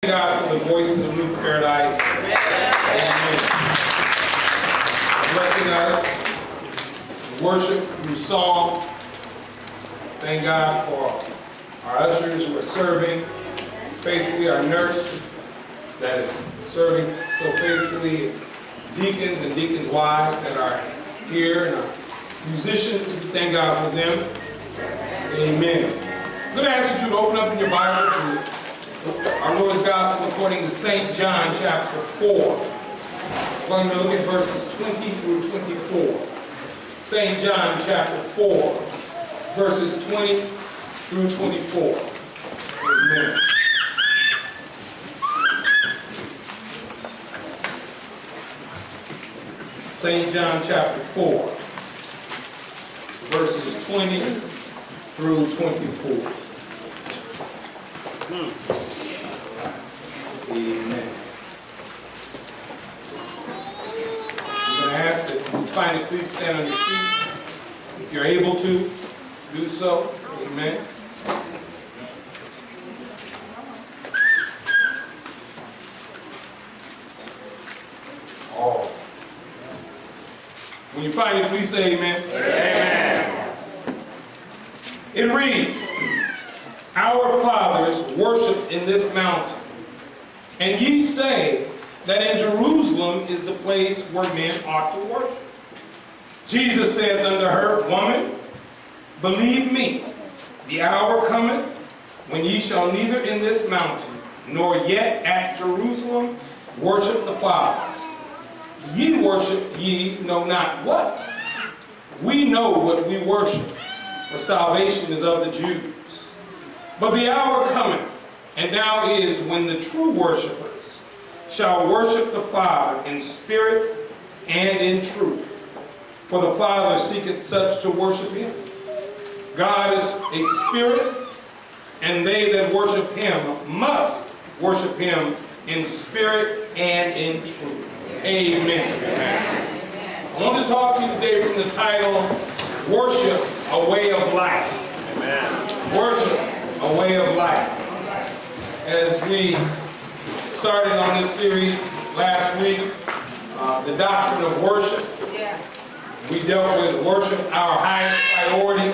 God for the voices of New Paradise. Amen. Blessing us, worship through song. Thank God for our ushers who are serving faithfully, our nurse that is serving so faithfully, deacons and deacons' wives that are here, and our musicians. We thank God for them. Amen. I'm going to ask you to open up in your Bible to our Lord's Gospel according to St. John chapter 4. We're going to look at verses 20 through 24. St. John chapter 4, verses 20 through 24. Amen. St. John chapter 4, verses 20 through 24. Amen. I'm going to ask that you finally please stand on your feet. If you're able to, do so. Amen. Oh. When you find it, please say amen. Amen. It reads, "Our fathers worshipped in this mountain, and ye say that in Jerusalem is the place where men ought to worship. Jesus saith unto her, Woman, believe me, the hour cometh when ye shall neither in this mountain nor yet at Jerusalem worship the fathers. Ye worship ye know not what. We know what we worship, for salvation is of the Jews. But the hour cometh, and now is, when the true worshipers shall worship the Father in spirit and in truth. For the Father seeketh such to worship him. God is a spirit, and they that worship him must worship him in spirit and in truth." Amen. I want to talk to you today from the title, Worship, a Way of Life. Amen. Worship, a Way of Life. As we started on this series last week, the doctrine of worship. We dealt with worship, our highest priority,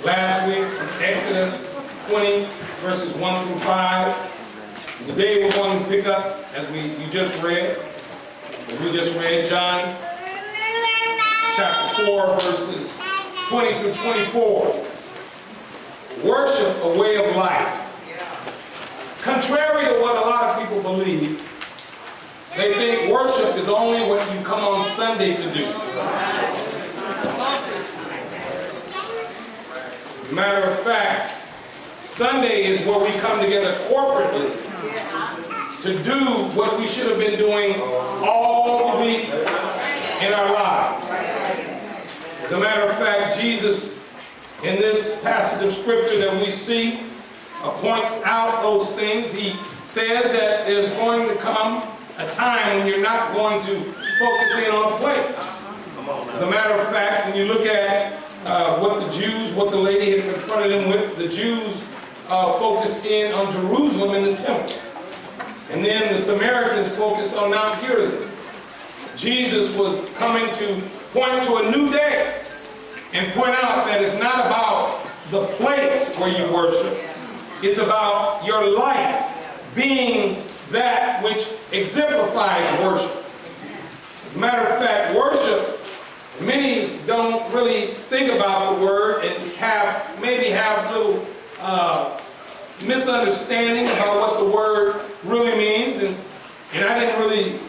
last week from Exodus 20, verses 1 through 5. Today we're going to pick up, as you just read, John chapter 4, verses 20 through 24. Worship, a way of life. Contrary to what a lot of people believe, they think worship is only what you come on Sunday to do. Matter of fact, Sunday is where we come together corporately to do what we should have been doing all the week in our lives. As a matter of fact, Jesus, in this passage of scripture that we see, points out those things. He says that there's going to come a time when you're not going to focus in on a place. As a matter of fact, when you look at what the lady had confronted him with, the Jews focused in on Jerusalem in the temple. And then the Samaritans focused on Mount Gerizim. Jesus was coming to point to a new day and point out that it's not about the place where you worship. It's about your life being that which exemplifies worship. As a matter of fact, worship, many don't really think about the word and maybe have a little misunderstanding about what the word really means. And I didn't really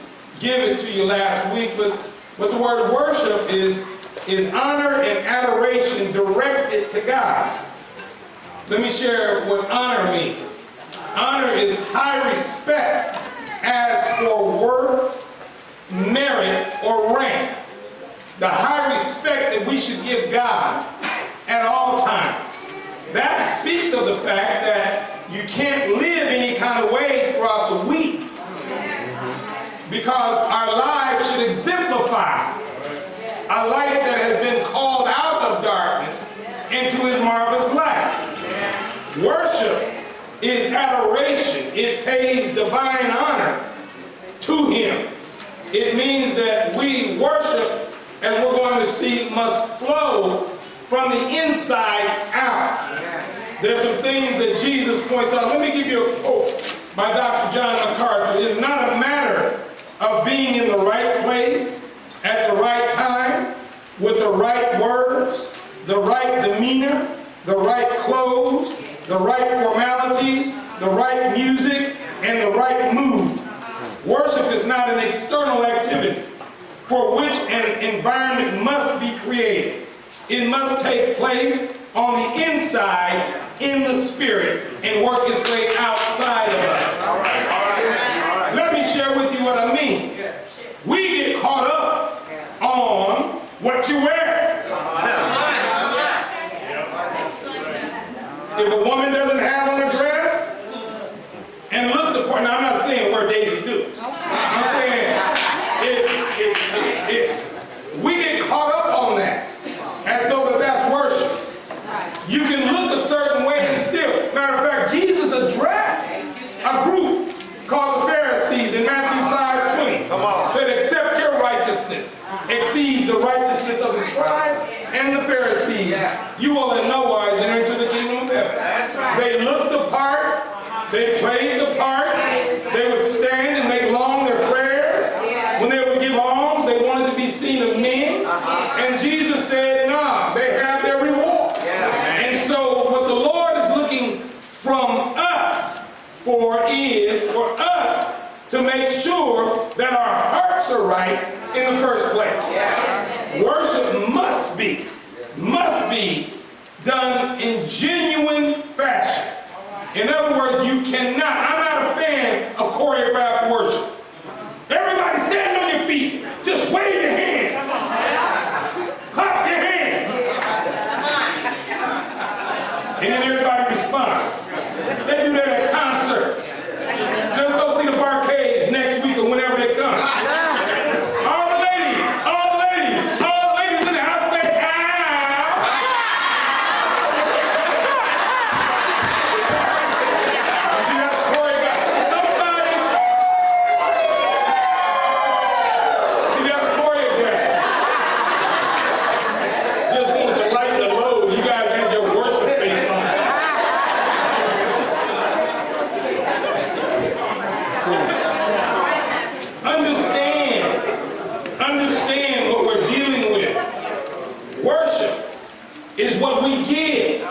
give it to you last week, but what the word worship is honor and adoration directed to God. Let me share what honor means. Honor is high respect as for worth, merit, or rank. The high respect that we should give God at all times. That speaks of the fact that you can't live any kind of way throughout the week, because our lives should exemplify a life that has been called out of darkness into his marvelous light. Worship is adoration it pays divine honor to him. It means that we worship, as we're going to see, must flow from the inside out. There's some things that Jesus points out. Let me give you a quote by Dr. John MacArthur. It's not a matter of being in the right place at the right time with the right words, the right demeanor, the right clothes, the right formalities, the right music, and the right mood. Worship is not an external activity for which an environment must be created. It must take place on the inside, in the spirit, and work its way outside of us. All right. Let me share with you what I mean. We get caught up on what you wear. If a woman doesn't have on a dress and look the part, now I'm not saying wear Daisy Dukes. I'm saying we get caught up on that as though that's worship. You can look a certain way and still. Matter of fact, Jesus addressed a group called the Pharisees in Matthew 5:20. Come on. Said, except your righteousness exceeds the righteousness of the scribes and the Pharisees, you will in no wise enter into the kingdom of heaven. That's right. They looked the part, they played the part, they would stand and make long their prayers. When they would give alms, they wanted to be seen of men. And Jesus said, nah, they have their reward. And so what the Lord is looking from us is for us to make sure that our hearts are right in the first place. Worship must be done in genuine fashion. In other words, you cannot, I'm not a fan of choreographed worship. Everybody stand on your feet. Just wave your hands. Clap your hands. And then everybody responds. They do that at concerts. Just go see the Barcades next week or whenever they come. All the ladies in the house say, ow. See, that's choreographed. That's choreographed. Just wanted to lighten the load. You guys had your worship face on. Understand what we're dealing with. Worship is what we give.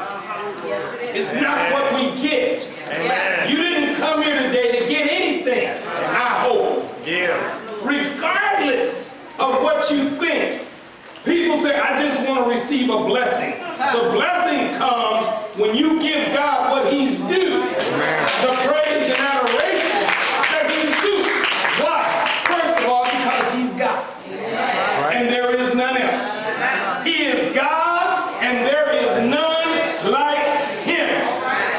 It's not what we get. Amen. You didn't come here today to get anything, I hope. Yeah. Regardless of what you think. People say, I just want to receive a blessing. The blessing comes when you give God what he's due. The praise and adoration that he's due. Why? First of all, because he's God. And there is none else. He is God, and there is none like him.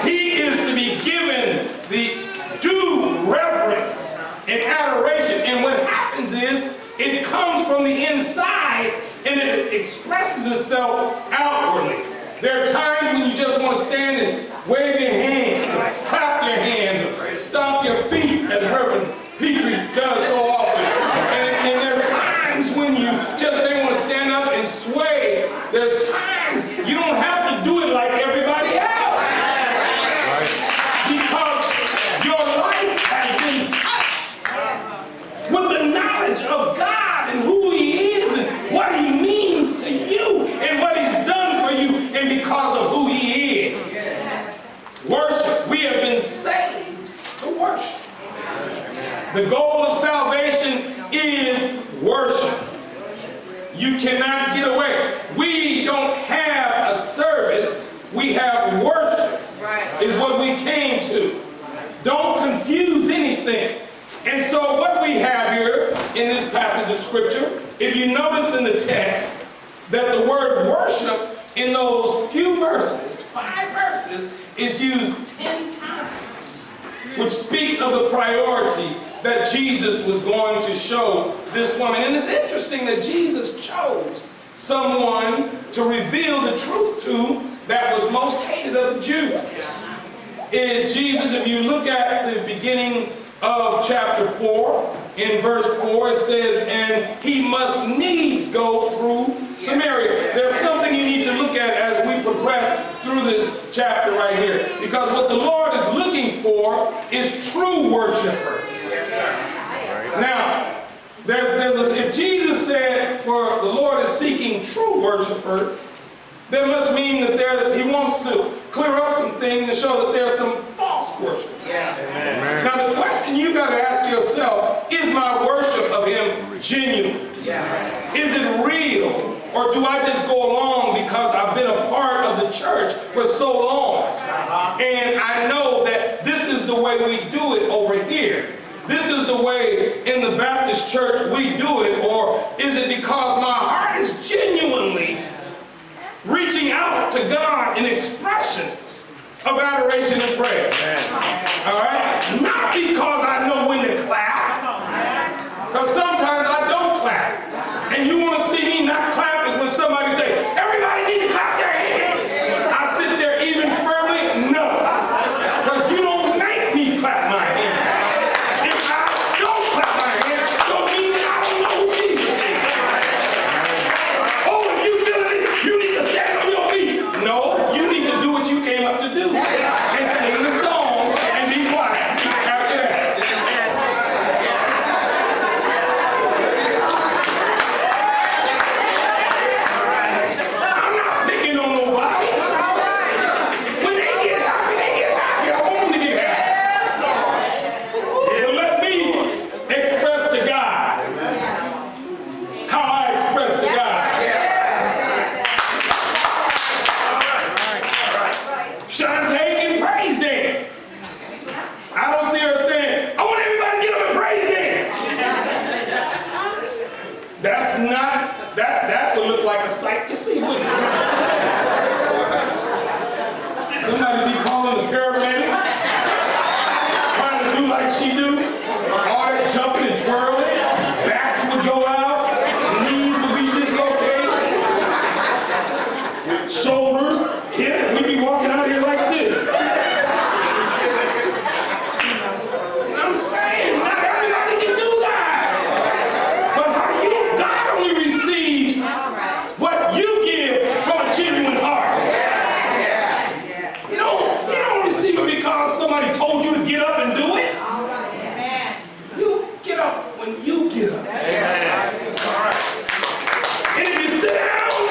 He is to be given the due reverence and adoration. And what happens is, it comes from the inside, and it expresses itself outwardly. There are times when you just want to stand and wave your hands, and clap your hands, and stomp your feet, as Reverend Petrie does so often. And there are times when you just may want to stand up and sway. There's times you don't have to do it like everybody else. Because your life has been touched with the knowledge of God and who he is and what he means to you and what he's done for you, and because of who he is. Worship. We have been saved to worship. The goal of salvation is worship. You cannot get away. We don't have a service. We have worship. Is what we came to. Don't confuse anything. And so what we have here in this passage of scripture, if you notice in the text that the word worship in those few verses, 5 verses, is used 10 times, which speaks of the priority that Jesus was going to show this woman. And it's interesting that Jesus chose someone to reveal the truth to that was most hated of the Jews. Jesus, if you look at the beginning of chapter 4, in verse 4, it says, and he must needs go through Samaria. There's something you need to look at as we progress through this chapter right here. Because what the Lord is looking for is true worshipers. Now, if Jesus said, for the Lord is seeking true worshipers, that must mean that he wants to clear up some things and show that there's some false worship. Yeah. Now the question you got to ask yourself, is my worship of him genuine? Yeah. Is it real? Or do I just go along because I've been a part of the church for so long? And I know that this is the way we do it over here. This is the way in the Baptist church we do it. Or is it because my heart is genuinely reaching out to God in expressions of adoration and praise? All right? Not because I know when to clap. Because sometimes I don't clap. And you want to see me not clap is when somebody say, everybody need to clap their hands. I sit there even firmly, no. Because you don't make me clap my hands. If I don't clap my hands, don't mean that I don't know who Jesus is. Oh, if you feel it, you need to stand on your feet. No, you need to do what you came up to do. And sing the song and be quiet after that. I'm not picking on nobody. When they get happy, they get happy. I want them to get happy. But let me express to God how I express to God. Shantae can praise dance. I don't see her saying, I want everybody to get up and praise dance. That's not, that would look like a sight to see, wouldn't it? Somebody be calling the paramedics, trying to do like she do, all that jumping and twirling, backs would go out, knees would be dislocated, shoulders, hip, we'd be walking out here like this. And I'm saying, not everybody can do that. But how you, God only receives what you give from a genuine heart. You don't receive it because somebody told you to get up and do it. You get up when you get up. And if you sit down,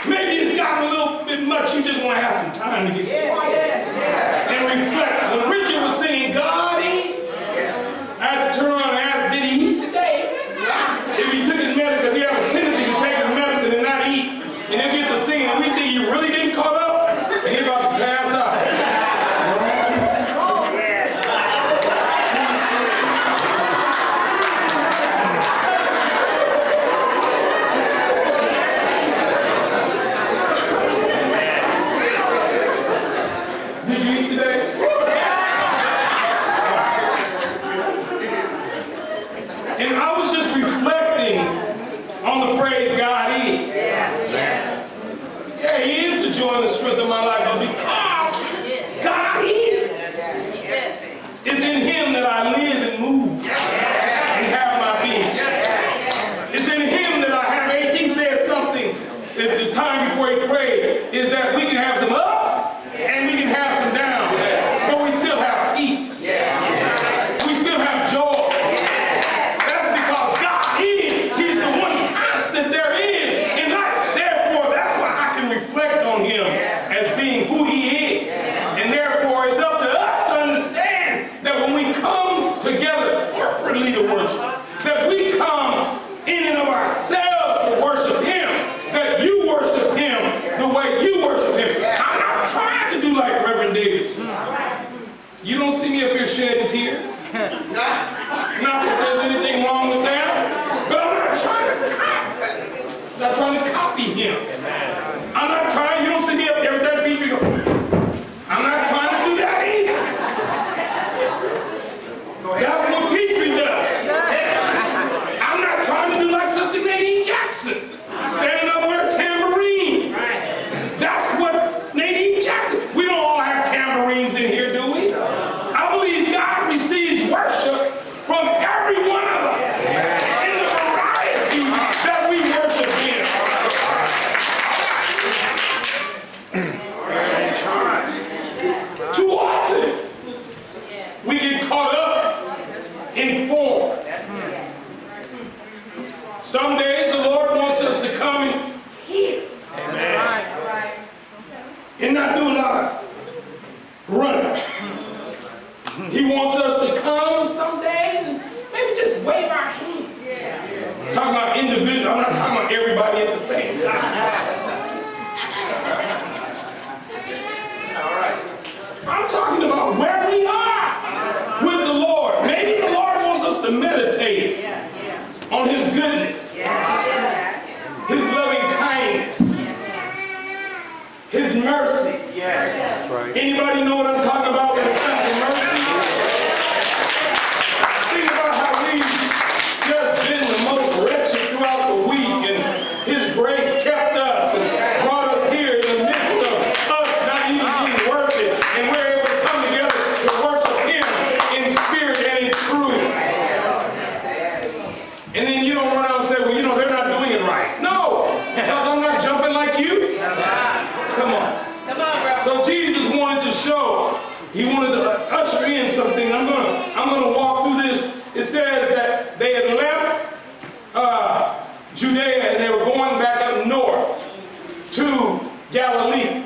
maybe it's gotten a little bit much. You just want to have some time to get quiet and reflect. When Richard was singing, God eat, I had to turn around and ask, did he eat today? If he took his medicine, because he has a tendency to take his medicine and not eat, and then get to singing, and we think you're really getting caught up, and he's about to pass out. Did you eat today? And I was just reflecting on the phrase God is. Yeah, he is the joy and the strength of my life, but because God is, it's in him that I live and move and have my being. It's in him that I have, A.T. said something at the time before he prayed, is that we can have some ups and we can have some downs, but we still have peace. We still have joy. That's because God is. He's the one constant there is in life. Therefore, that's why I can reflect on him as being who he is. And therefore, it's up to us to understand that when we come together corporately to worship, that we come in and of ourselves to worship him, that you worship him the way you worship him. I'm not trying to do like Reverend Davidson. You don't see me up here shedding tears. Not that there's anything wrong with that, but I'm not trying to copy him. I'm not trying, you don't see me up every time Petrie go, I'm not trying to do that either. That's what Petrie does. I'm not trying to do like Sister Nadine Jackson, standing up with a tambourine. That's what Nadine Jackson, we don't all have tambourines in here, do we? informed. Some days the Lord wants us to come and hear. And not do a lot of running. He wants us to come some days and maybe just wave our hand. I'm talking about individuals. I'm not talking about everybody at the same time. I'm talking about where we are with the Lord. Maybe the Lord wants us to meditate on His goodness, His loving kindness, His mercy. That's right. Anybody know what I'm talking about when it comes to mercy? Think about how we've just been the most wretched throughout the week, and His grace kept us and brought us here in the midst of us not even being worth it, and we're able to come together to worship Him in spirit and in truth. And then you don't run out and say, well, you know, they're not doing it right. No, because I'm not jumping like you. Come on. So Jesus wanted to show, He wanted to usher in something. I'm gonna walk through this. It says that they had left Judea and they were going back up north to Galilee.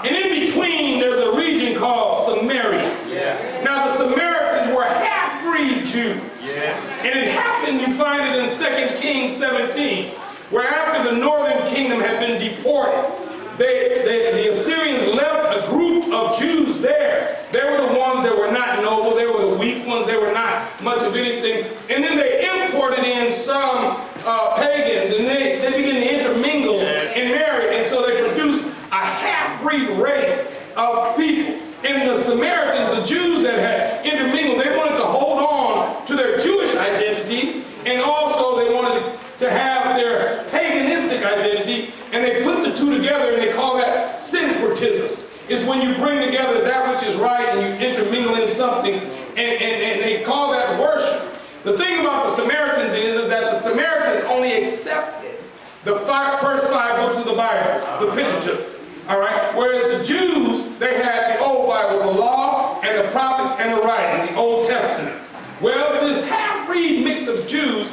And in between there's a region called Samaria. Yes. Now the Samaritans were half-breed Jews. Yes. And it happened, you find it in 2 Kings 17, where after the northern kingdom had been deported, the Assyrians left a group of Jews there. They were the ones that were not noble. They were the weak ones. They were not much of anything. And then they imported in some pagans, and they began to intermingle and marry. And so they produced a half-breed race of people. And the Samaritans, the Jews that had intermingled, they wanted to hold on to their Jewish identity, and also they wanted to have their paganistic identity, and they put the two together and they call that syncretism. It's when you bring together that which is right and you intermingle in something, and they call that worship. The thing about the Samaritans is that the Samaritans only accepted the first 5 books of the Bible, the Pentateuch. All right? Whereas the Jews, they had the Old Bible, the Law, and the Prophets, and the Writing, the Old Testament. Well, this half-breed mix of Jews,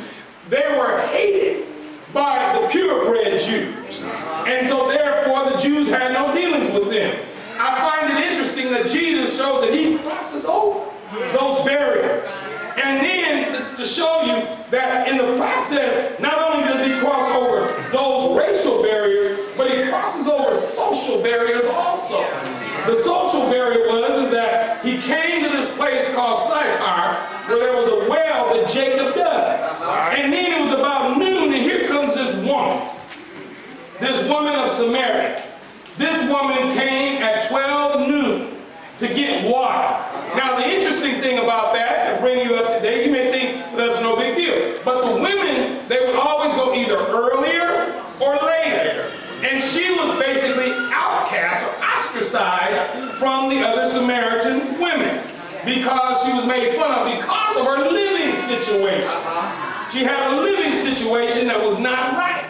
they were hated by the purebred Jews. And so therefore the Jews had no dealings with them. I find it interesting that Jesus shows that He crosses over those barriers. And then to show you that in the process, not only does He cross over those racial barriers, but He crosses over social barriers also. The social barrier is that He came to this place called Sychar, where there was a well that Jacob dug. And then it was about noon, and here comes this woman of Samaria. This woman came at 12 noon to get water. Now the interesting thing about that, to bring you up to date, you may think that's no big deal, but the women, they would always go either earlier or later. And she was basically outcast or ostracized from the other Samaritan women because she was made fun of because of her living situation. She had a living situation that was not right.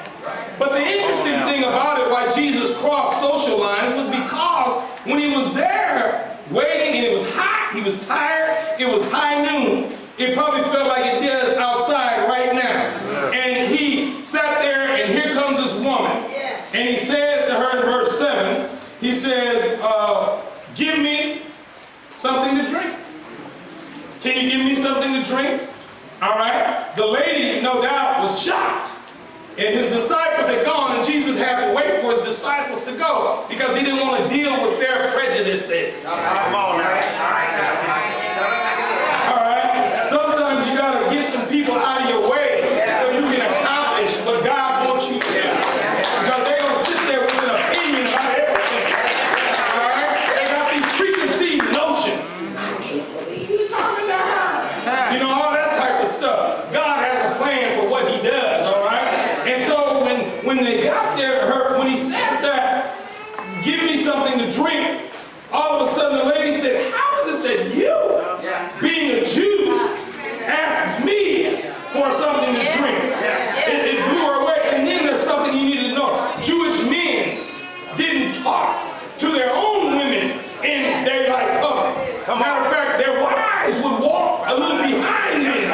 But the interesting thing about it, why Jesus crossed social lines, was because when He was there waiting and it was hot, He was tired, it was high noon. It probably felt like it does outside right now. And He sat there, and here comes this woman. And He says to her in verse 7, He says, give me something to drink. Can you give me something to drink? All right. The lady, no doubt, was shocked. And His disciples had gone, and Jesus had to wait for His disciples to go because He didn't want to deal with their prejudices. Come on now. All right. Sometimes you got to get some people out of your way so you can accomplish what God wants you to do. Because they're going to sit there with an opinion about everything. All right. They got these preconceived notions. I can't believe he's talking to her. You know, all that type of stuff. God has a plan for what He does. All right. And so when they got there, when He said that, give me something to drink, all of a sudden the lady said, how is it that you, being a Jew, asked me for something to drink? It blew her away. And then there's something you need to know. Jewish men didn't talk to their own women in daylight public. Matter of fact, their wives would walk a little behind them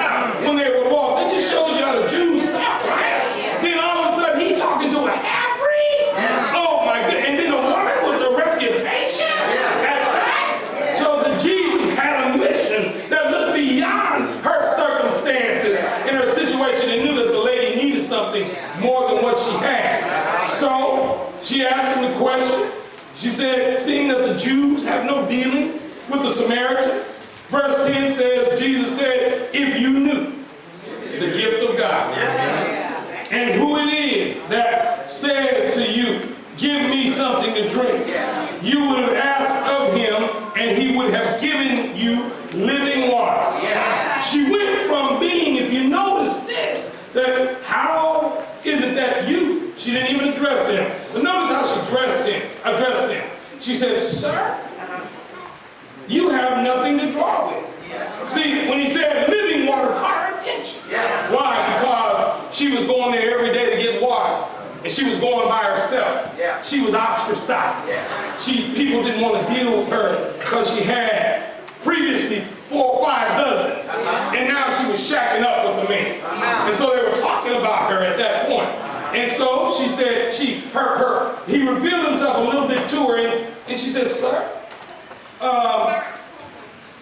said, seeing that the Jews have no dealings with the Samaritans. Verse 10 says, Jesus said, if you knew the gift of God and who it is that says to you, give me something to drink, you would have asked of him and he would have given you living water. She went from being, if you notice this, that how is it that you, she didn't even address him, but notice how she addressed him. She said, sir, you have nothing to draw with. See, when he said living water, caught her attention. Why? Because she was going there every day to get water. And she was going by herself. She was ostracized. People didn't want to deal with her because she had previously 4 or 5 dozen. And now she was shacking up with the man. And so they were talking about her at that point. And so she said, he revealed himself a little bit to her, and she said, sir,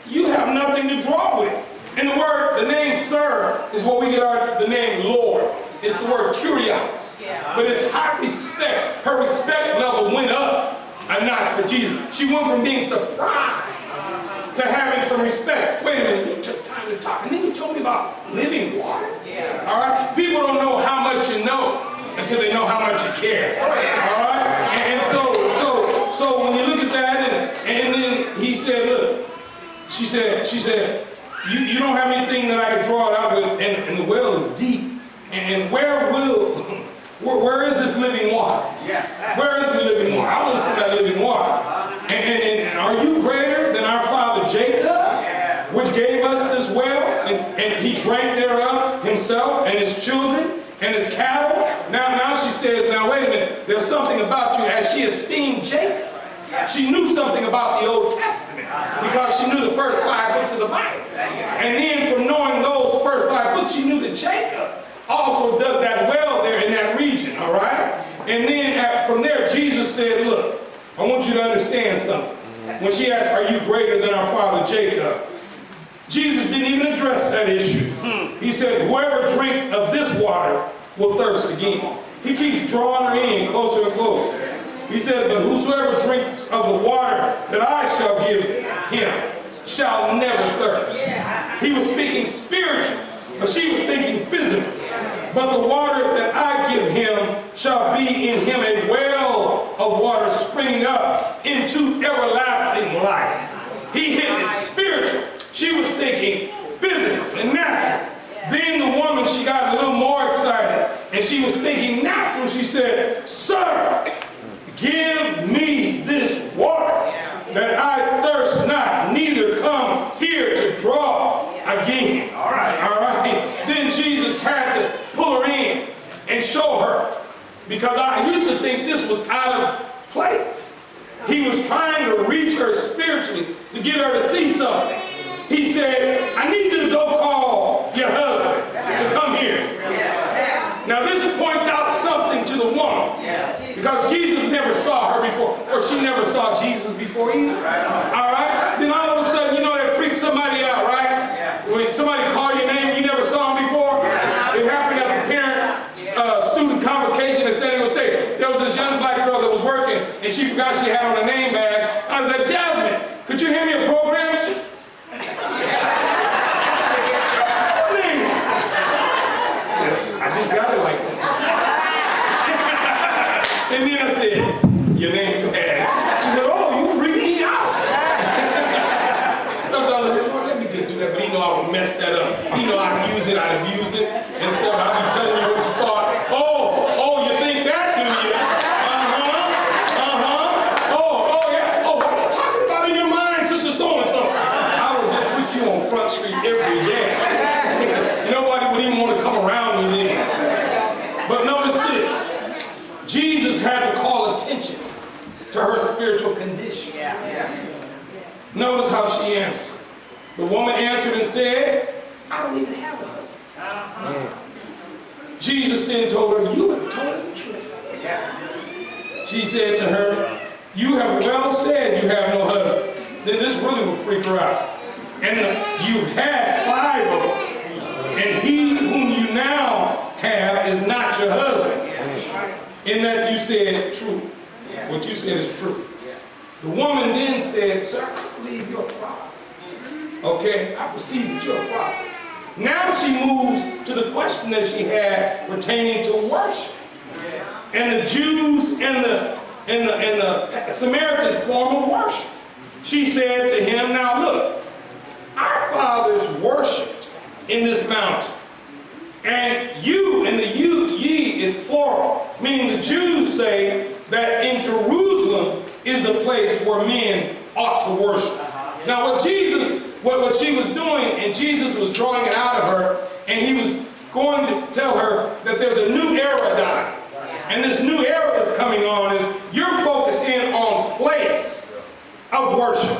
you have nothing to draw with. And the name sir is what we get the name Lord. It's the word kurios. But it's high respect. Her respect level went up a notch for Jesus. She went from being surprised to having some respect. Wait a minute, you took time to talk, and then you told me about living water? All right? People don't know how much you know until they know how much you care. All right? And so when you look at that, and then he said, look, she said, you don't have anything that I can draw it out with, and the well is deep. And where is this living water? Where is the living water? I want to see that living water. And are you greater than our father Jacob, which gave us this well, and he drank thereof himself and his children and his cattle? Now she says, now wait a minute, there's something about you. As she esteemed Jacob, she knew something about the Old Testament because she knew the first 5 books of the Bible. And then from knowing those first 5 books, she knew that Jacob also dug that well there in that region, all right? And then from there, Jesus said, look, I want you to understand something. When she asked, are you greater than our father Jacob? Jesus didn't even address that issue. He said, whoever drinks of this water will thirst again. He keeps drawing her in closer and closer. He said, but whosoever drinks of the water that I shall give him shall never thirst. He was speaking spiritual, but she was thinking physical. But the water that I give him shall be in him a well of water springing up into everlasting life. He hit it spiritual. She was thinking physical and natural. Then the woman, she got a little more excited, and she was thinking natural. She said, sir, give me this water that I thirst not, neither come here to draw again. All right. Then Jesus had to pull her in and show her, because I used to think this was out of place. He was trying to reach her spiritually to get her to see something. He said, I need you to go call your husband to come here. Now this points out something to the woman, because Jesus never saw her before, or she never saw Jesus before either. All right? Then all of a sudden, you know, that freaks somebody out, right? When somebody call your name, you never saw him before. It happened at the parent-student convocation in San Diego State. There was this young black girl that was working, and she forgot she had on a name badge. I said, Jasmine, could you hand me a program? I just got it like that. And then I said, your name badge. She said, oh, you freaked me out. Sometimes I said, Lord, let me just do that. But he know I would mess that up. He know I'd use it, I'd abuse it. And stuff, I'd be telling you what you thought. Oh, you think that, do you? Oh, yeah. Oh, what are you talking about in your mind, Sister So-and-so? I would just put you on Front Street every day. Nobody would even want to come around me then. But notice this. Jesus had to call attention to her spiritual condition. Notice how she answered. The woman answered and said, I don't even have a husband. Jesus then told her, you have told the truth. She said to her, you have well said you have no husband. Then this really will freak her out. And you've had 5 of them. And he whom you now have is not your husband. In that you said true. What you said is true. The woman then said, sir, I believe you're a prophet. Okay, I perceive that you're a prophet. Now she moves to the question that she had pertaining to worship. And the Jews and the Samaritans' form of worship. She said to him, now look, our fathers worshiped in this mountain. And you, and the ye is plural, meaning the Jews say that in Jerusalem is a place where men ought to worship. Now what she was doing, and Jesus was drawing it out of her, and he was going to tell her that there's a new era dying. And this new era that's coming on is you're focused in on place of worship,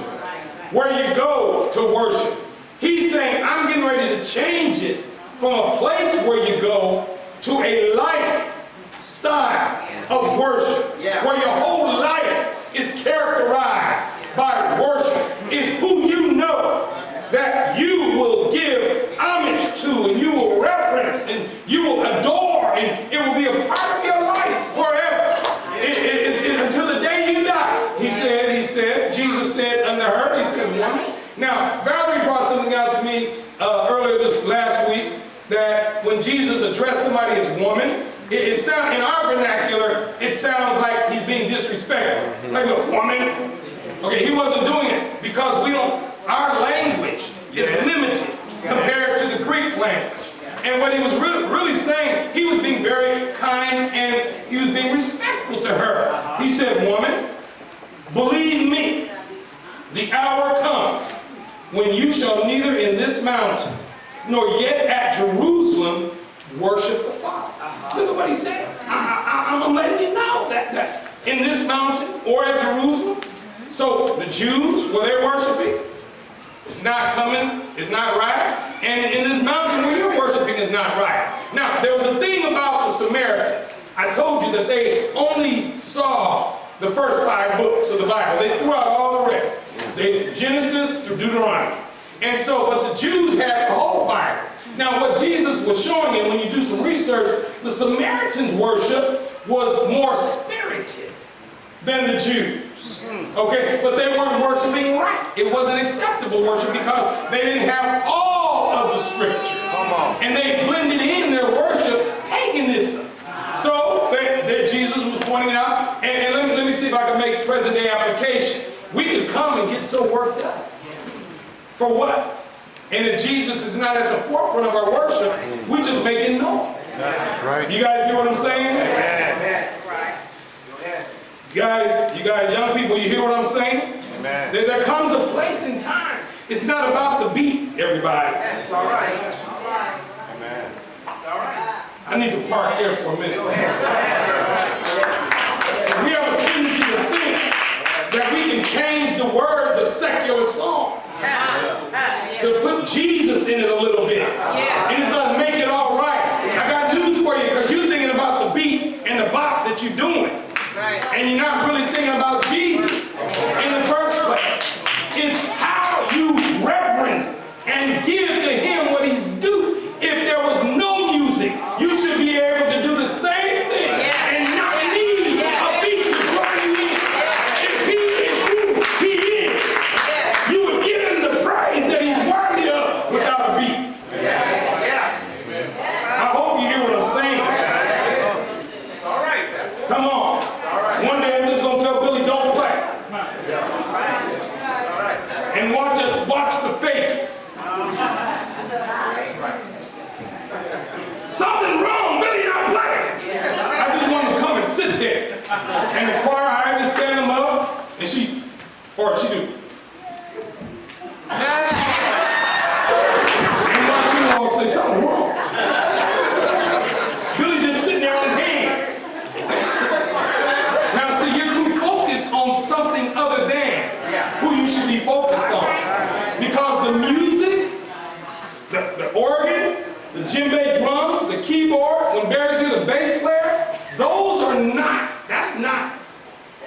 where you go to worship. He's saying, I'm getting ready to change it from a place where you go to a lifestyle of worship, where your whole life is characterized by worship. It's who you know that you will give homage to, and you will reverence, and you will adore, and it will be a part of your life forever. It's until the day you die. He said, Jesus said unto her, he said, woman. Now, Valerie brought something out to me earlier this last week, that when Jesus addressed somebody as woman, it sounds, in our vernacular, it sounds like he's being disrespectful. Like a woman. Okay, he wasn't doing it because our language is limited compared to the Greek language. And what he was really saying, he was being very kind and he was being respectful to her. He said, woman, believe me, the hour comes when you shall neither in this mountain nor yet at Jerusalem worship the Father. Look at what he said. I'm letting you know that in this mountain or at Jerusalem. So the Jews, where they're worshiping, it's not coming, it's not right. And in this mountain where you're worshiping is not right. Now, there was a thing about the Samaritans. I told you that they only saw the first 5 books of the Bible. They threw out all the rest. Genesis through Deuteronomy. And so, but the Jews had the whole Bible. Now, what Jesus was showing you, when you do some research, the Samaritans' worship was more spirited than the Jews. Okay, but they weren't worshiping right. It wasn't acceptable worship because they didn't have all of the scripture. And they blended in their worship paganism. So Jesus was pointing out, and let me see if I can make present day application. We could come and get so worked up. For what? And if Jesus is not at the forefront of our worship, we're just making noise. Right. You guys hear what I'm saying? You guys, young people, you hear what I'm saying? Amen. There comes a place in time. It's not about the beat, everybody. It's all right. Amen. It's all right. I need to park here for a minute. We have a tendency to think that we can change the words of secular songs to put Jesus in it a little bit. And it's going to make it all right. I got news for you, because you're thinking about the beat and the bop that you're doing. And you're not really thinking about Jesus in the first place. It's how you reverence and give to him what he's due. If there was no music, you should be able to do the same thing and not need a beat to draw you in. If he is who he is, you would give him the praise that he's worthy of without a beat. I hope you hear what I'm saying. Come on. One day I'm just going to tell Billy, don't play. And watch the faces. Something wrong, Billy not playing. I just want to come and sit there. And the choir, I always stand them up, and she do. And watch you all say something wrong. Billy just sitting there on his hands. Now see, you're too focused on something other than who you should be focused on. Because the music, the organ, the djembe drums, the keyboard, when Barry's here, the bass player, that's not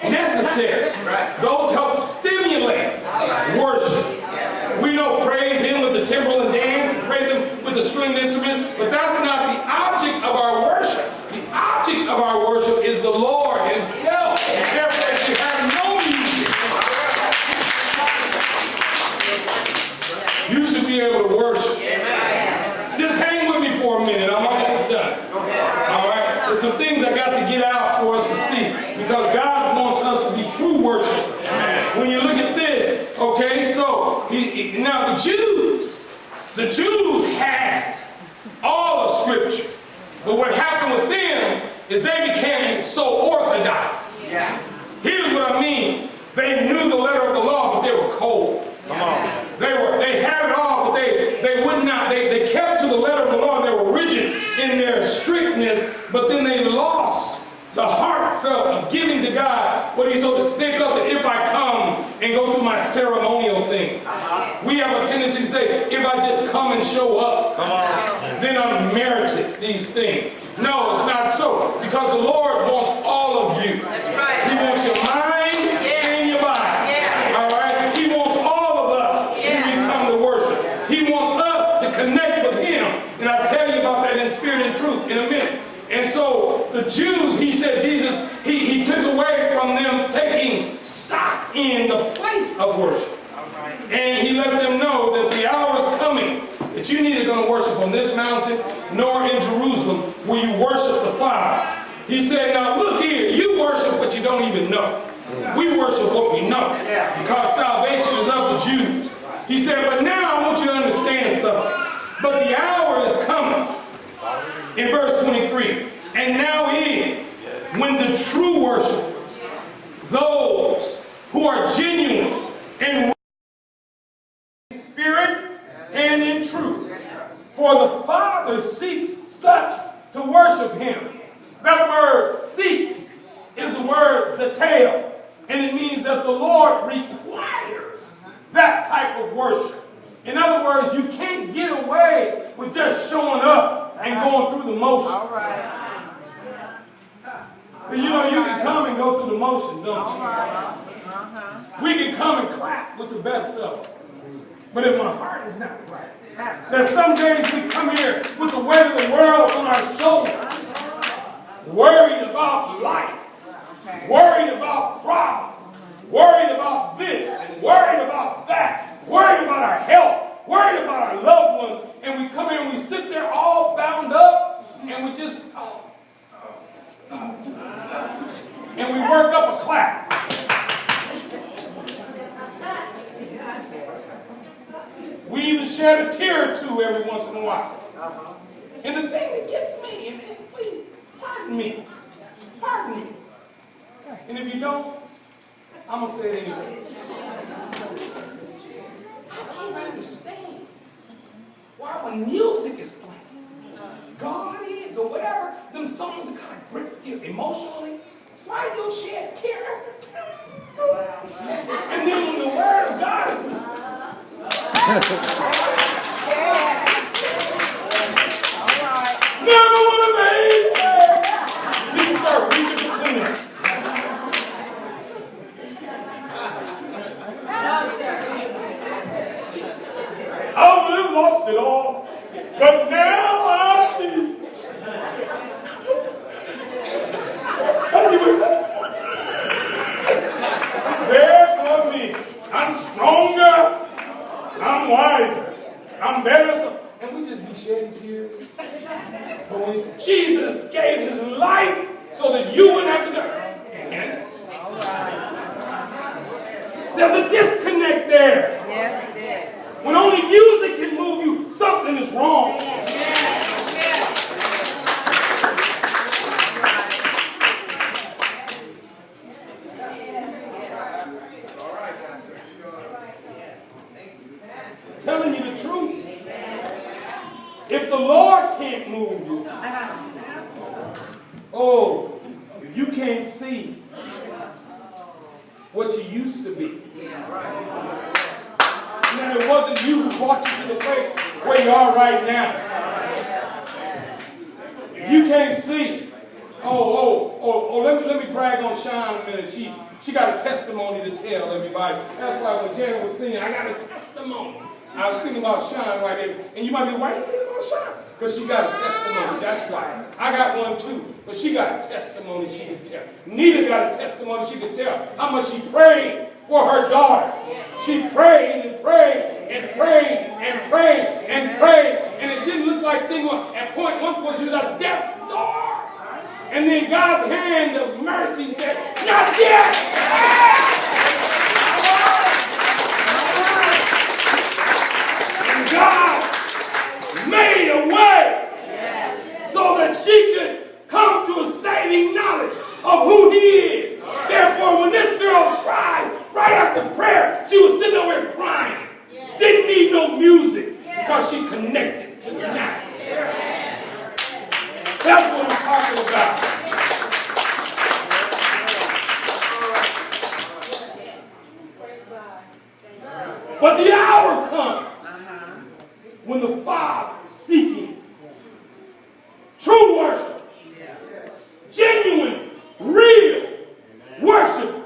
necessary. Those help stimulate worship. We know praise him with the timbrel and dance, and praise him with the stringed instrument, but that's not the object of our worship. The object of our worship is the Lord himself. Therefore, if you have no music, some things I got to get out for us to see, because God wants us to be true worshipers. When you look at this, okay, so now the Jews had all of Scripture, but what happened with them is they became so orthodox. Here's what I mean. They knew the letter of the law, but they were cold. Come on. They had it all, but they would not. They kept to the letter of the law. They were rigid in their strictness, but then they lost the heartfelt of giving to God what He so. They felt that if I come and go through my ceremonial things, we have a tendency to say, if I just come and show up, then I'm merited these things. No, it's not so, because the Lord wants all of you. That's right. He wants your mind and your body. All right? He wants all of us when we come to worship. He wants us to connect with Him. And I'll tell you about that in spirit and truth in a minute. And so the Jews, He said, Jesus, he took away from them taking stock in the place of worship. And He let them know that the hour is coming that you're neither going to worship on this mountain nor in Jerusalem where you worship the Father. He said, now look here, you worship what you don't even know. We worship what we know, because salvation is of the Jews. He said, but now I want you to understand something. But the hour is coming. In verse 23, and now is when the true worshipers, those who are genuine and in spirit and in truth, for the Father seeks such to worship Him. That word seeks is the word zeteo, and it means that the Lord requires that type of worship. In other words, you can't get away with just showing up and going through the motions. Because you know, you can come and go through the motion, don't you? We can come and clap with the best of them. But if my heart is not right, there's some days we come here with the weight of the world on our shoulders, worried about life, worried about problems, worried about this, and worried about that, worried about our health, worried about our loved ones, and we come here and we sit there all bound up, and we just, and we work up a clap. We even shed a tear or two every once in a while. And the thing that gets me, and please, pardon me. And if you don't, I'm going to say it anyway. I can't understand why when music is playing, God is, or whatever, them songs that kind of grip you emotionally, why you shed a tear every time? And then when the word of God is never would have made it. You start reaching for Kleenex. I would have lost it all, but now I see. There for me. I'm stronger. I'm wiser. I'm better. And we just be shedding tears. But when Jesus gave His life so that you wouldn't have to die. And there's a disconnect there. Yes, it is. When only music can move you, something is wrong. Telling you the truth. If the Lord can't move you, if you can't see what you used to be, and it wasn't you who brought you to the place where you are right now. If you can't see, let me brag on Sean a minute. She got a testimony to tell everybody. That's why when Janet was singing, I got a testimony. I was thinking about Sean right there. And you might be, why are you thinking about Sean? Because she got a testimony. That's why. I got one too. But she got a testimony she could tell. Nita got a testimony she could tell. How much she prayed for her daughter. She prayed and prayed and prayed and prayed and prayed. And it didn't look like things were. At one point she was at death's door. And then God's hand of mercy said, not yet. And God made a way so that she could come to a saving knowledge of who he is. Therefore, when this girl cries right after prayer, she was sitting over there crying. Didn't need no music because she connected to the master. That's what I'm talking about. But the hour comes when the Father is seeking true worship, genuine, real worshipers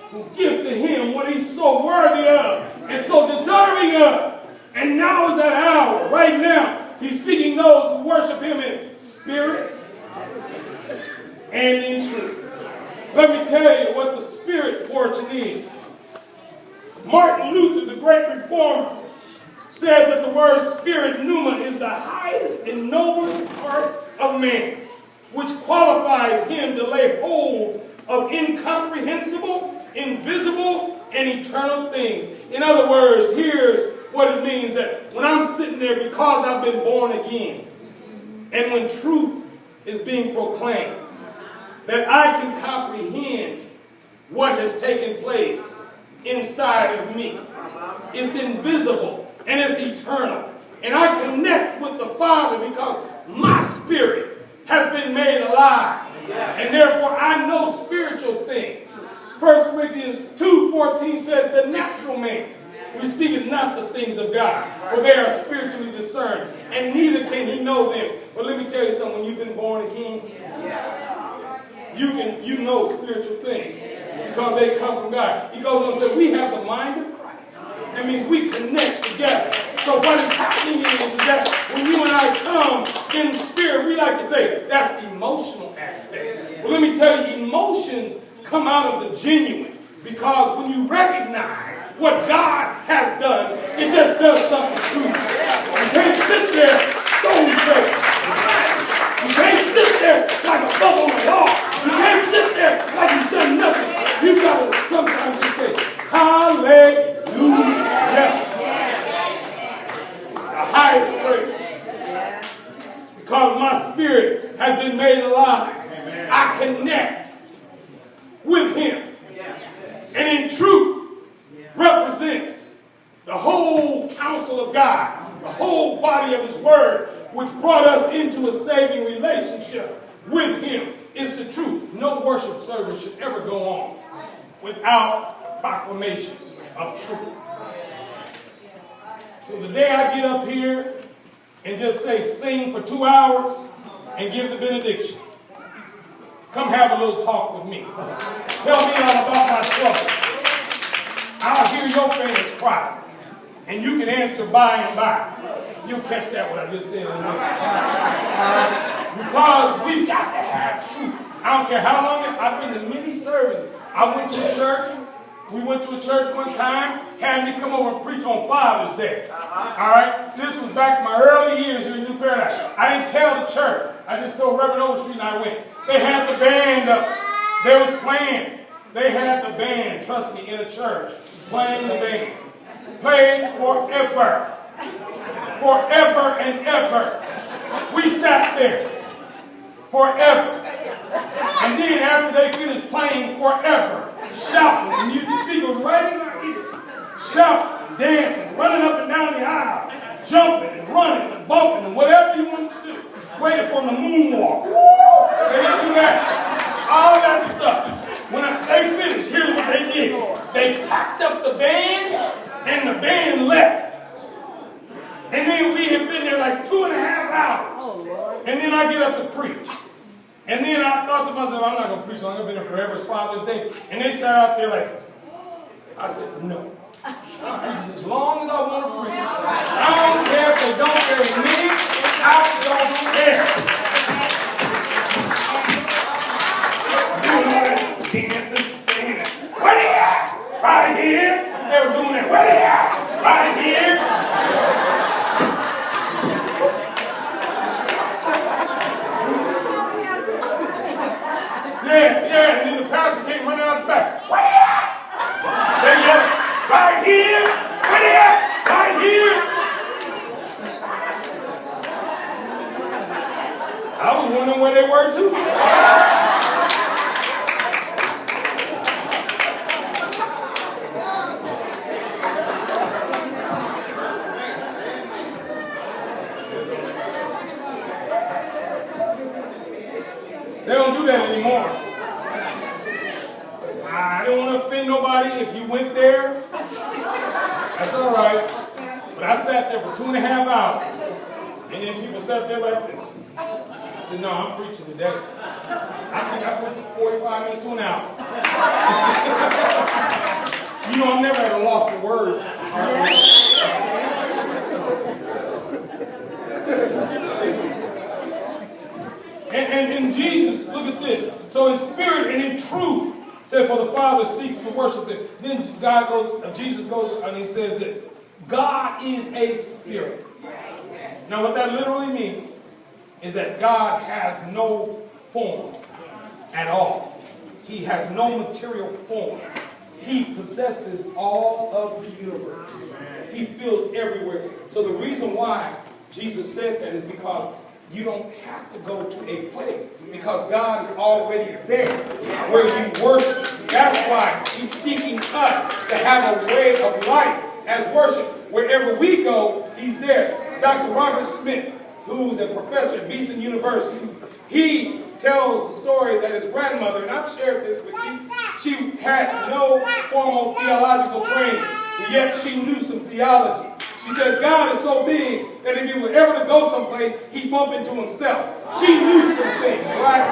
who give to him what he's so worthy of and so deserving of. And now is that hour. Right now, he's seeking those who worship him in spirit and in truth. Let me tell you what the spirit portion is. Martin Luther, the great reformer, said that the word spirit, pneuma, is the highest and noblest part of man, which qualifies him to lay hold of incomprehensible, invisible, and eternal things. In other words, here's what it means, that when I'm sitting there because I've been born again, and when truth is being proclaimed, that I can comprehend what has taken place inside of me. It's invisible and it's eternal. And I connect with the Father because my spirit has been made alive. And therefore I know spiritual things. 1 Corinthians 2:14 says, the natural man receiveth not the things of God, for they are spiritually discerned, and neither can he know them. But let me tell you something, when you've been born again, you know spiritual things because they come from God. He goes on and says, we have the mind of Christ. That means we connect together. So what is happening is that when you and I come in spirit, we like to say that's the emotional aspect. Well, let me tell you, emotions come out of the genuine, because when you recognize what God has done, it just does something to you. You can't sit there stone-faced. You can't sit there like a bubble on the wall. You can't sit there like you've done nothing. You got to sometimes just say, hallelujah. The highest praise. Because my spirit has been made alive. I connect with him. And in truth represents the whole counsel of God, the whole body of his word, which brought us into a saving relationship with him. It's the truth. No worship service should ever go on without proclamations of truth. So the day I get up here and just say sing for 2 hours and give the benediction, come have a little talk with me. Tell me all about my trouble. I'll hear your famous cry, and you can answer by and by. You'll catch that what I just said. Because we've got to have truth. I don't care how long I've been in many services. I went to a church. We went to a church one time, had me come over and preach on Father's Day. All right? This was back in my early years here in New Paradise. I didn't tell the church. I just told Reverend Overstreet and I went. They had the band up. They was playing. They had the band, trust me, in a church, playing the band. Played forever. Forever and ever. We sat there. Forever. And then after they finished playing forever, shouting, and the speaker was right in our ear, shouting, dancing, running up and down the aisle, jumping and running and bumping and whatever you wanted to do. Waiting for the moonwalk. They didn't do that. All that stuff. When they finished, here's what they did. They packed up the band, and the band left. And then we had been there like 2.5 hours. And then I get up to preach. And then I thought to myself, I'm not going to preach long. I've been there forever. It's Father's Day. And they sat out there like, I said, no. As long as I want to preach. I don't care if they don't carry me. I don't care. Dancing, singing. Where they at? Right here. They were doing that. Where they at? Right here. I was wondering where they were too. They don't do that anymore. I don't want to offend nobody. If you went there, that's all right. But I sat there for 2.5 hours. And then people sat there like this. I said, no, I'm preaching today. I think I preached for 45 minutes to an hour. You know, I'm never at a loss for words. And Jesus, look at this. So in spirit and in truth, said, for the Father seeks to worship him. Then Jesus goes and he says this. God is a spirit. Now what that literally means is that God has no form at all. He has no material form. He possesses all of the universe. He fills everywhere. So the reason why Jesus said that is because you don't have to go to a place, because God is already there where you worship. That's why he's seeking us to have a way of life as worship. Wherever we go, he's there. Dr. Robert Smith, who's a professor at Beeson University, he tells the story that his grandmother, and I've shared this with you, she had no formal theological training, but yet she knew some theology. She said God is so big that if he were ever to go someplace, he'd bump into himself. She knew some things, right?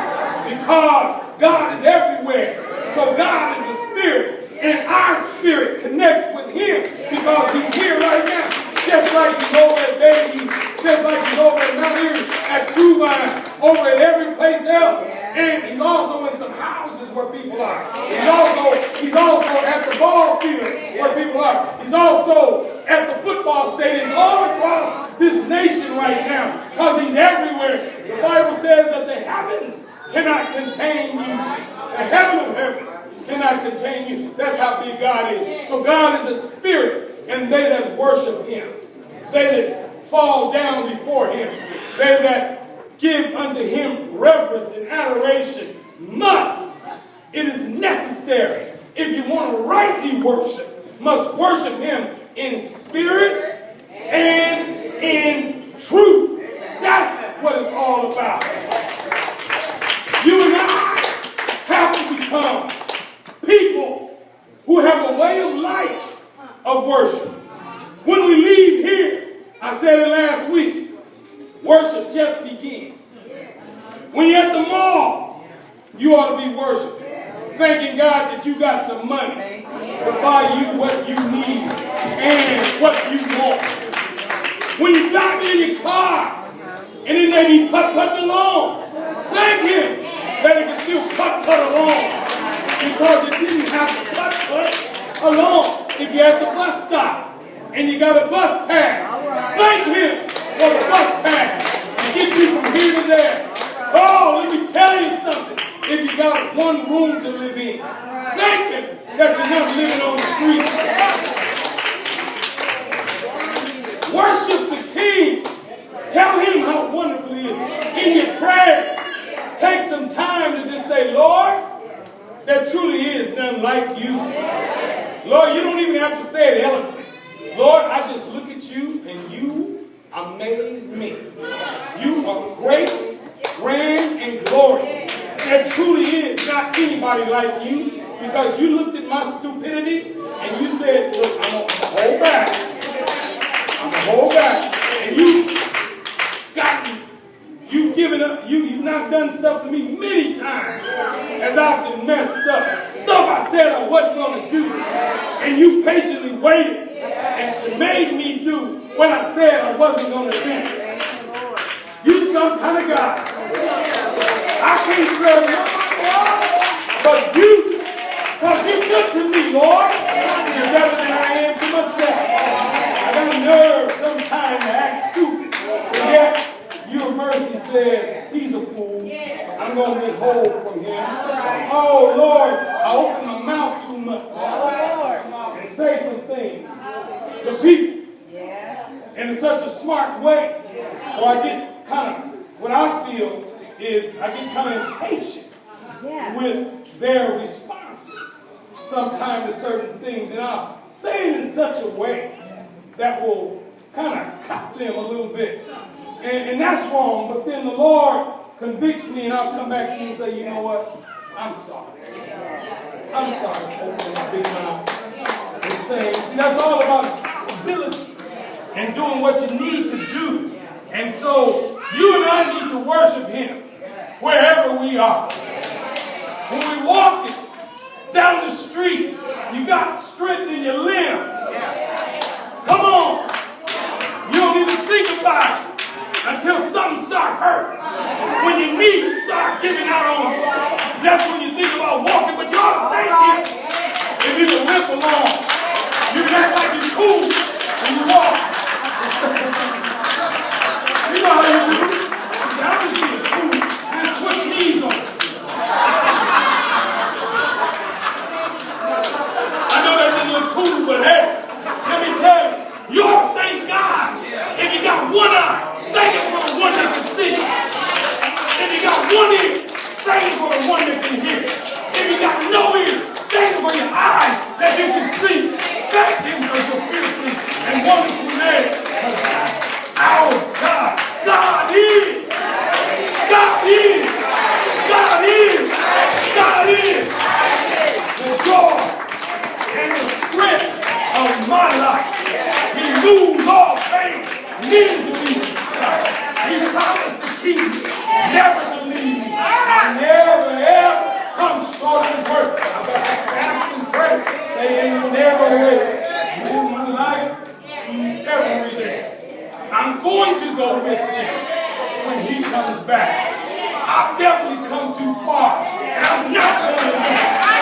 Because God is everywhere. So God is a spirit, and our spirit connects with him because he's here right now. Just like he's over at Baby, just like he's over at Mount Erie, at True Vine, over at every place else. And he's also in some houses where people are. He's also at the ball field where people are. He's also at the football stadiums all across this nation right now because he's everywhere. The Bible says that the heavens cannot contain you. The heaven of heaven cannot contain you. That's how big God is. So God is a spirit, and they that worship him, they that fall down before him, they that give unto him reverence and adoration must, it is necessary, if you want to rightly worship, must worship him in spirit and in truth. That's what it's all about. You and I have to become people who have a way of life of worship. When we leave here, I said it last week, worship just begins. When you're at the mall, you ought to be worshiping, thanking God that you got some money to buy you what you need and what you want. When you drive in your car and it may be putt along, thank him that it can still putt along, because it didn't have to putt along if you're at the bus stop and you got a bus pass. Thank him for the bus pass to get you from here to there. Oh, let me tell you something. If you got one room to live in, thank him that you're not living on the street. Worship the King. Tell him how wonderful he is. In your prayer, take some time to just say, Lord, there truly is none like you. Lord, you don't even have to say it eloquently. Lord, I just look at you and you amaze me. You are great, grand, and glorious. There truly is not anybody like you, because you looked at my stupidity and you said, look, I'm going to hold back. I'm going to hold back. And you've given up, you've not done stuff to me many times as I've been messed up. Stuff I said I wasn't going to do. And you patiently waited and made me do what I said I wasn't going to do. You some kind of God. I can't serve nobody else but you, because you're good to me, Lord. You're better than I am to myself. I got a nerve sometimes to act stupid, but yet your mercy says he's a fool. I'm going to withhold from him. Oh, Lord, I open my mouth too much and say some things to people in such a smart way, or I get kind of what I feel is I get kind of impatient Yeah. with their responses sometimes to certain things. And I'll say it in such a way that will kind of cut them a little bit. And that's wrong. But then the Lord convicts me and I'll come back to you and say, you know what? I'm sorry. I'm sorry for opening my big mouth and saying, see, that's all about ability and doing what you need to do. And so you and I need to worship Him wherever we are. When we walk down the street, you got strength in your limbs. Come on. You don't even think about it until something starts hurting. When your knees start giving out on you, that's when you think about walking. But you ought to thank Him if you can limp along. You can act like you're cool when you walk. You know how you do. I'm just being cool. Just switch knees on. I know that doesn't look cool, but hey, let me tell you, you ought to thank God if you got one eye. Thank Him for the one that can see. If you got one ear, thank Him for the one that can hear. If you got no ear, thank Him for your eyes that you can see. Thank Him for your fearfully and wonderfully made. Our God. God is. God is. God is. God is. The joy and the strength of my life. He moves all things. Needs to be. He promised to keep me, never to leave me. I never ever come short of His word. I better fast and pray. Say, ain't never live my life every day. I'm going to go with Him when He comes back. I've definitely come too far, and I'm not going to leave.